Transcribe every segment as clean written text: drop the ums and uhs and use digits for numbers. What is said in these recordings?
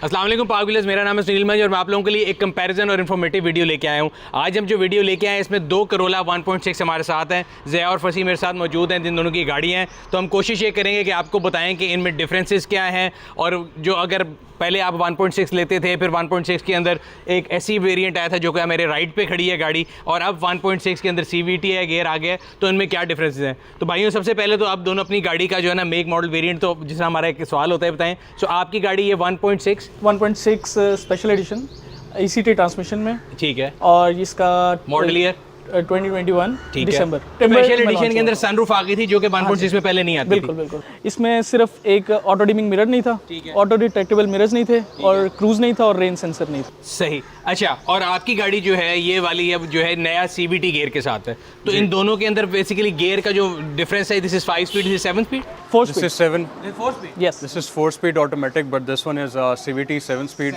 अस्सलाम वालेकुम पाक व्हीलर्स, मेरा नाम है सुनील मंज और मैं आप लोगों के लिए एक कंपैरिजन और इन्फॉर्मेटिव वीडियो लेके आया हूँ। आज हम जो वीडियो लेके आए हैं इसमें दो करोला 1.6 हमारे साथ हैं। ज़िया और फसी मेरे साथ मौजूद हैं, जिन दोनों की गाड़ियाँ हैं। तो हम कोशिश ये करेंगे कि आपको बताएं कि इनमें डिफरेंसेस क्या हैं, और जो अगर पहले आप 1.6 लेते थे, फिर 1.6 के अंदर एक ऐसी वेरिएंट आया था जो कि मेरे राइट पे खड़ी है गाड़ी, और अब 1.6 के अंदर CVT है, गियर आ गया है, तो इनमें क्या डिफरेंसेस हैं। तो भाइयों, सबसे पहले तो आप दोनों अपनी गाड़ी का जो है ना मेक मॉडल वेरिएंट, तो जिसका हमारा एक सवाल होता है, बताएं। सो आपकी गाड़ी ये 1.6 स्पेशल एडिशन ECT ट्रांसमिशन में, ठीक है, और इसका मॉडल ईयर 2021 ठीक दिसंबर। है। स्पेशल एडिशन के अंदर सनरूफ आ गई थी जो कि 1.6 में पहले नहीं आती बिल्कुल थी। बिल्कुल। इसमें सिर्फ एक ऑटो डिमिंग मिरर नहीं था, ऑटो डिटेक्टेबल मिरर्स नहीं थे, और क्रूज नहीं था, और रेन सेंसर नहीं था। सही। अच्छा, और आपकी गाड़ी जो है ये वाली अब जो है नया CVT गियर के साथ है, तो इन दोनों के अंदर बेसिकली गियर का जो डिफरेंस है, this is 5 speed, this is 7 speed, 4 This speed. is 7. Yes, This is 4-speed automatic, but this one is CVT 7 speed.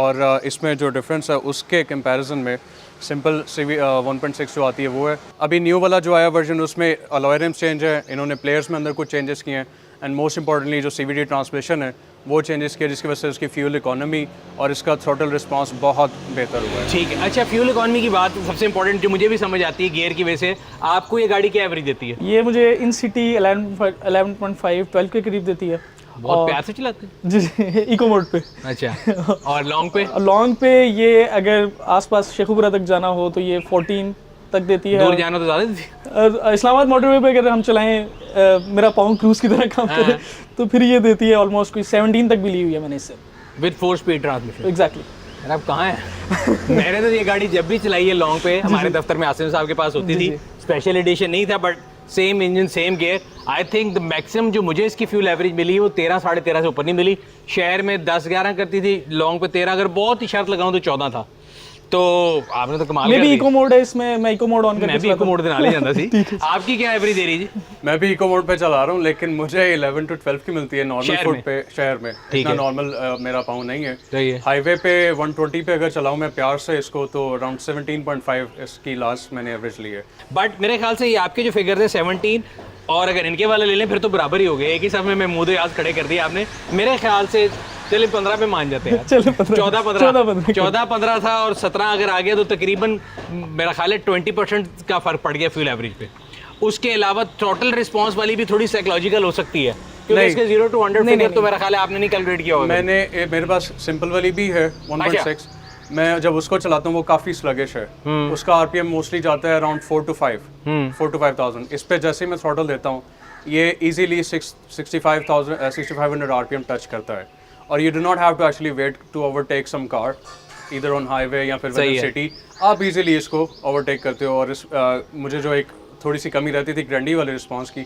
और इसमें जो डिफरेंस है उसके कंपैरिजन में सिंपल 1.6 जो आती है वो है। अभी न्यू वाला जो आया वर्जन, उसमें अलॉय रिम्स चेंज है, इन्होंने प्लेयर्स में अंदर कुछ चेंजेस किए हैं, एंड मोस्ट इंपॉर्टेंटली जो CVT ट्रांसमिशन है वो चेंजेस किया, जिसकी वजह से उसकी फ्यूल इकोनॉमी और इसका थ्रोटल रिस्पांस बहुत बेहतर हुआ है। ठीक है। अच्छा, फ्यूल इकोनॉमी की बात सबसे इंपॉर्टेंट जो मुझे भी समझ आती है गियर की वजह से, आपको ये गाड़ी क्या एवरेज देती है? ये मुझे इन सिटी 11.5 12 के करीब देती है। बहुत प्यार से चलाते हैं जी, इको मोड पे। अच्छा, और लॉन्ग पे? लॉन्ग पे ये अगर आसपास शेखुपुरा तक जाना हो तो ये 14 तक देती है। दूर जाना तो ज़्यादा देती है। इस्लामाबाद मोटरवे पे अगर हम चलाएं, मेरा पाँव क्रूज की तरह काम करे, तो फिर ये देती है ऑलमोस्ट कोई 17 तक भी ली हुई है मैंने इससे, विद 4 स्पीड ट्रांसमिशन। एग्जैक्टली। यार आप कहाँ हैं? मैंने तो ये गाड़ी जब भी चलाई है लॉन्ग पे, हमारे दफ्तर में आसिम साहब के पास होती थी। स्पेशल एडिशन नहीं था, but same engine same gear. I think the maximum जो मुझे इसकी फ्यूल एवरेज मिली वो 13 साढ़े 13 से ऊपर नहीं मिली। शहर में 10-11 करती थी, लॉन्ग पे 13, अगर बहुत ही शर्त लगाऊं तो 14 था। तो आपने तो कमाल कर दी। इको मोड है इसमें, मैं इको मोड ऑन करके मैं भी इको मोड देना ले जाता थी। आपकी क्या एवरेज दे रही जी? मैं भी इको मोड पे चला रहा हूँ, लेकिन मुझे 11 to 12 की मिलती है नॉर्मल फुट पे शहर में। इतना नॉर्मल मेरा पाँव नहीं है। सही है। हाईवे पे 120 पे अगर चलाऊँ मैं प्यार से इसको, तो अराउंड 17.5 इसकी लास्ट मैंने एवरेज ली है। बट मेरे ख्याल से ये आपके जो फिगर थे 17, और अगर इनके वाले ले लें फिर तो बराबर ही हो गए। एक ही समय में मुँह आज खड़े कर दिए आपने। मेरे ख्याल से चलिए 15 पे मान जाते हैं। चलो 14-15 था, और 17 अगर आ गया तो तकरीबन मेरा ख्याल है 20% का फर्क पड़ गया फ्यूल एवरेज पे। उसके अलावा थ्रॉटल रिस्पांस वाली भी थोड़ी साइकोलॉजिकल हो सकती है, क्योंकि इसके 0 to 100 फिगर तो मेरा ख्याल है आपने नहीं कैलकुलेट किया होगा। मेरे पास सिंपल वाली भी है 1.6। मैं जब उसको चलाता हूँ वो काफ़ी स्लगिश है। उसका RPM मोस्टली जाता है अराउंड 4 to 5,000। इस पे जैसे ही मैं थ्रॉटल देता हूँ ये इजीली 6500 RPM टच करता है, और you do not have to actually wait to overtake some car इधर ऑन हाईवे या फिर विद सिटी। आप इजीली इसको ओवरटेक करते हो। और मुझे जो एक थोड़ी सी कमी रहती थी ग्रैंडी वाले रिस्पांस की,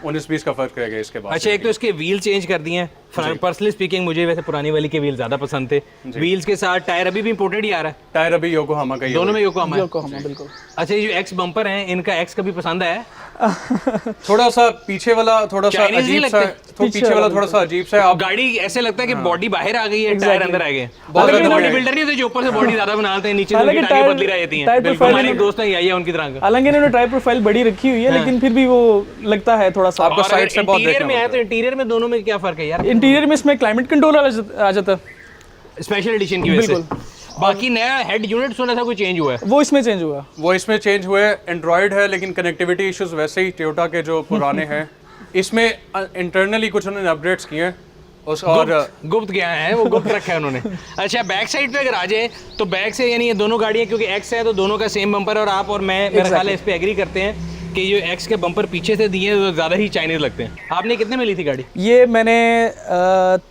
19-20 का फर्क रह गया इसके बाद। अच्छा, एक तो इसके व्हील चेंज कर दिए हैं। पर्सनली स्पीकिंग मुझे वैसे पुरानी वाली के व्हील ज़्यादा पसंद थे। व्हील्स के साथ टायर अभी भी इंपोर्टेड ही आ रहा है। टायर अभी योकोहामा का ही, दोनों में योकोहामा है। बिल्कुल। अच्छा, ये जो एक्स बम्पर हैं, इनका एक्स कभी पसंद आया? थोड़ा सा पीछे वाला थोड़ा सा अजीब सा, तो पीछे वाला थोड़ा सा अजीब सा है। गाड़ी ऐसे लगता है कि बॉडी बाहर आ गई है, टायर अंदर आ गए। बॉडी बिल्डर नहीं होते जो ऊपर से बॉडी ज्यादा बनाते हैं, नीचे से टांगें पतली रह जाती हैं। हमारे एक दोस्त ने आई है उनकी तरह का। हालांकि इन्होंने टायर प्रोफाइल बड़ी रखी हुई है, लेकिन फिर भी वो लगता है थोड़ा सा। आपको साइड से बहुत इंटीरियर में है, तो इंटीरियर में दोनों में क्या फर्क है यार? इंटीरियर में इसमें क्लाइमेट कंट्रोल आ जाता है स्पेशल एडिशन की वजह से। बाकी नया हेड यूनिट सुना था कोई चेंज हुआ है? वो इसमें चेंज हुआ। एंड्रॉयड है, लेकिन कनेक्टिविटी इश्यूज वैसे ही टोयोटा के जो पुराने हैं। इसमें इंटरनली कुछ उन्होंने अपडेट्स किए हैं और गुप्त क्या है, वो गुप्त रखा है उन्होंने। अच्छा, बैक साइड पे अगर आ जाए तो बैक से, यानी ये दोनों गाड़ियाँ क्योंकि एक्स है तो दोनों का सेम बम्पर, और आप और मैं मेरा ख्याल है इस पे एग्री करते हैं कि जो एक्स के बम्पर पीछे से दिए तो ज़्यादा ही चाइनीज लगते हैं। आपने कितने में ली थी गाड़ी? ये मैंने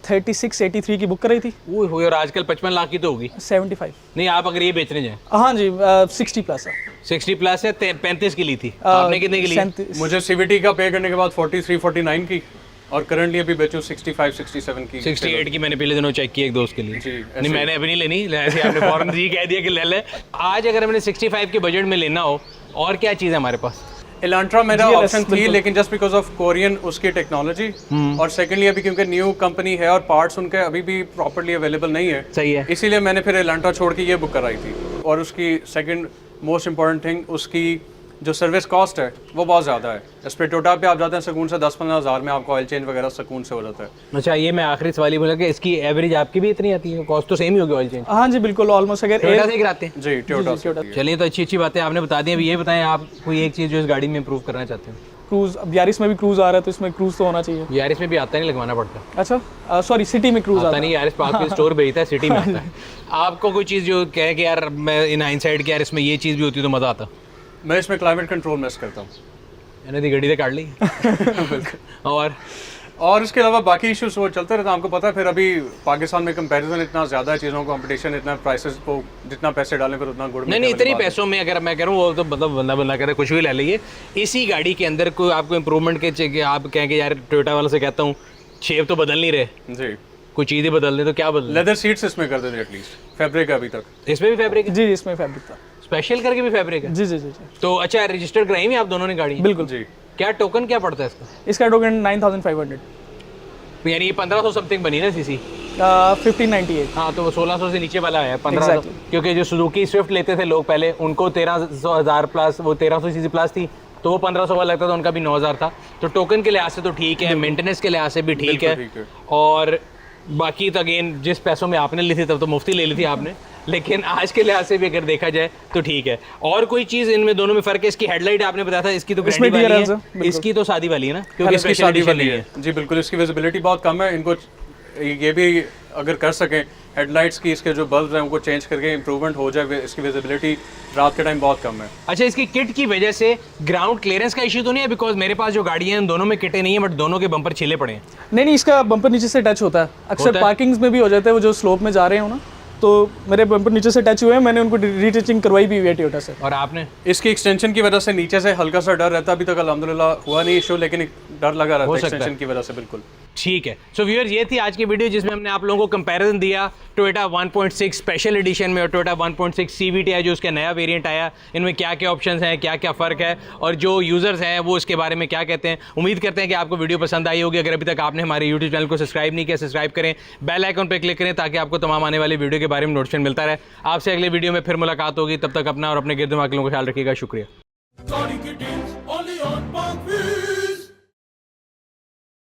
3683 की बुक कराई थी। वो हुई, और आजकल 55 लाख की तो होगी। 75 नहीं, आप अगर ये बेचने जाए? हाँ जी, 60 प्लस है। 60 प्लस है। 35 की ली थी आपने, कितने की ली? मुझे CVT का पे करने के बाद 43-49 की, और करंटली अभी बेचूं 65-67 की। 68 की मैंने पिछले दिनों चेक की एक दोस्त के लिए। नहीं, मैंने अभी नहीं लेनी, ऐसे आपने फौरन जी कह दिया कि ले ले। आज अगर मैंने 65 के बजट में लेना हो, और क्या चीज़ है हमारे पास? एलांट्रा मेरा ऑप्शन थी, लेकिन जस्ट बिकॉज ऑफ कोरियन उसकी टेक्नोलॉजी, और सेकेंडली अभी क्योंकि न्यू कंपनी है और पार्ट्स उनके अभी भी प्रॉपर्ली अवेलेबल नहीं है। सही है। इसीलिए मैंने फिर एलांट्रा छोड़ के ये बुक कराई थी। और उसकी सेकंड मोस्ट इम्पॉर्टेंट थिंग, उसकी जो सर्विस कॉस्ट है वो बहुत ज़्यादा है। इस पर टोयोटा पे आप जाते हैं सुकून से 10-15 हज़ार में आपका ऑयल चेंज वगैरह सुकून से हो जाता है। अच्छा, ये मैं आखिरी सवाल ही बोला कि इसकी एवरेज आपकी भी इतनी आती है, कॉस्ट तो सेम ही होगी ऑयल चेंज? हाँ जी बिल्कुल, ऑलमोस्ट अगर टोयोटा से ही कराते हैं? जी टोयोटा से। चलिए, तो अच्छी बातें आपने बता दी। अभी ये बताएं आप कोई एक चीज़ जो इस गाड़ी में इंप्रूव करना चाहते हैं? क्रूज, अब यारिस में भी क्रूज आ रहा है तो इसमें क्रूज तो होना चाहिए। यारिस में भी आता नहीं, लगवाना पड़ता है। अच्छा सॉरी, सिटी में क्रूज आता नहीं, यारिस पाक के स्टोर भेजता है, सिटी में आता है। आपको कोई चीज़ जो कहे कि यार मैं इन हाइंडसाइट कि यार इसमें ये चीज़ भी होती तो मज़ा आता? मैं इसमें क्लाइमेट कंट्रोल मिस करता हूँ। मैंने दी गड्डी से काट ली। और इसके अलावा बाकी इश्यूज वो चलते रहता है। आपको पता है फिर अभी पाकिस्तान में कंपैरिजन इतना ज़्यादा है, चीज़ों का कंपटीशन इतना, प्राइसेस को जितना पैसे डालें फिर उतना गुड़। नहीं, इतने पैसों में अगर मैं करूँ वो तो मतलब बंदा करे कुछ भी ले लीजिए। इसी गाड़ी के अंदर कोई आपको इम्प्रूवमेंट के चाहिए, आप कहें कि यार टोयोटा वालों से कहता हूँ शेप तो बदल नहीं रहे, जी कुछ चीज़ें बदल दें तो क्या बदल? लेदर सीट्स इसमें कर देते एटलीस्ट। फैब्रिक अभी तक इसमें भी फैब्रिक है? जी इसमें फैब्रिक था, स्पेशल करके भी फैब्रिक है? जी जी जी जी तो अच्छा, रजिस्टर्ड कराई भी आप दोनों ने गाड़ी? बिल्कुल जी। क्या टोकन क्या पड़ता है इसका? इसका टोकन 9500, यानी ये 1500 समथिंग बनी ना सीसी? 1598। हाँ, तो वो 1600 से नीचे वाला है 1500। Exactly. क्योंकि जो सुजुकी स्विफ्ट लेते थे लोग पहले, उनको 13,000 प्लस, वो 1300 सीसी प्लस थी, तो वो 1500 वाला लगता था, उनका भी 9000 था। तो टोकन के लिहाज से तो ठीक है, मेंटेनेंस के लिहाज से भी ठीक बिल्कुल है। ठीक है। और बाकी तो अगेन जिस पैसों में आपने ली थी तब तो मुफ्ती ले ली थी आपने, लेकिन आज के लिहाज से भी अगर देखा जाए तो ठीक है। और कोई चीज़ इनमें दोनों में फ़र्क है? इसकी हेडलाइट आपने बताया था, इसकी तो इसमें ग्रैंडी वाली DRLs है, है, बिल्कुल। इसकी तो सादी वाली है ना, क्योंकि इसकी स्पेशल शादी एडिशन वाली नहीं है। जी बिल्कुल, इसकी विजिबिलिटी बहुत कम है। इनको ये भी अगर कर सकें हेडलाइट्स की, इसके जो बल्ब हैं उनको चेंज करके इंप्रूवमेंट हो जाए, इसकी विजिबिलिटी रात के टाइम बहुत कम है। अच्छा, इसकी किट की वजह से ग्राउंड क्लियरेंस का इशू तो नहीं है? बिकॉज मेरे पास जो गाड़ियाँ हैं दोनों में किटें नहीं है, बट दोनों के बम्पर छिले पड़े हैं। नहीं, इसका बम्पर नीचे से टच होता है, अक्सर पार्किंग्स में भी हो जाता है, वो जो स्लोप में जा रहे हो ना, तो मेरे बम्पर नीचे से टच हुए हैं, मैंने उनको रीटचिंग करवाई भी हुई है टोयोटा से। और आपने? इसकी एक्सटेंशन की वजह से नीचे से हल्का सा डर रहता है, अभी तक अल्हम्दुलिल्लाह हुआ नहीं इशू, लेकिन एक डर लगा रहता है एक्सटेंशन की वजह से। बिल्कुल ठीक है। सो व्यूअर्स, ये थी आज की वीडियो जिसमें हमने आप लोगों को कंपैरिजन दिया टोयोटा 1.6 स्पेशल एडिशन में और टोयोटा 1.6 CVT है जो उसका नया वेरिएंट आया, इनमें क्या क्या ऑप्शंस हैं, क्या क्या फ़र्क है, और जो यूज़र्स हैं वो इसके बारे में क्या कहते हैं। उम्मीद करते हैं कि आपको वीडियो पसंद आई होगी। अगर अभी तक आपने हमारे यूट्यूब चैनल को सब्सक्राइब नहीं किया, सब्सक्राइब करें, बेल आइकन पर क्लिक करें ताकि आपको तमाम आने वाली वीडियो के बारे में नोटिफिकेशन मिलता रहे। आपसे अगले वीडियो में फिर मुलाकात होगी, तब तक अपना और अपने गिरद वालों का ख्याल रखिएगा। शुक्रिया।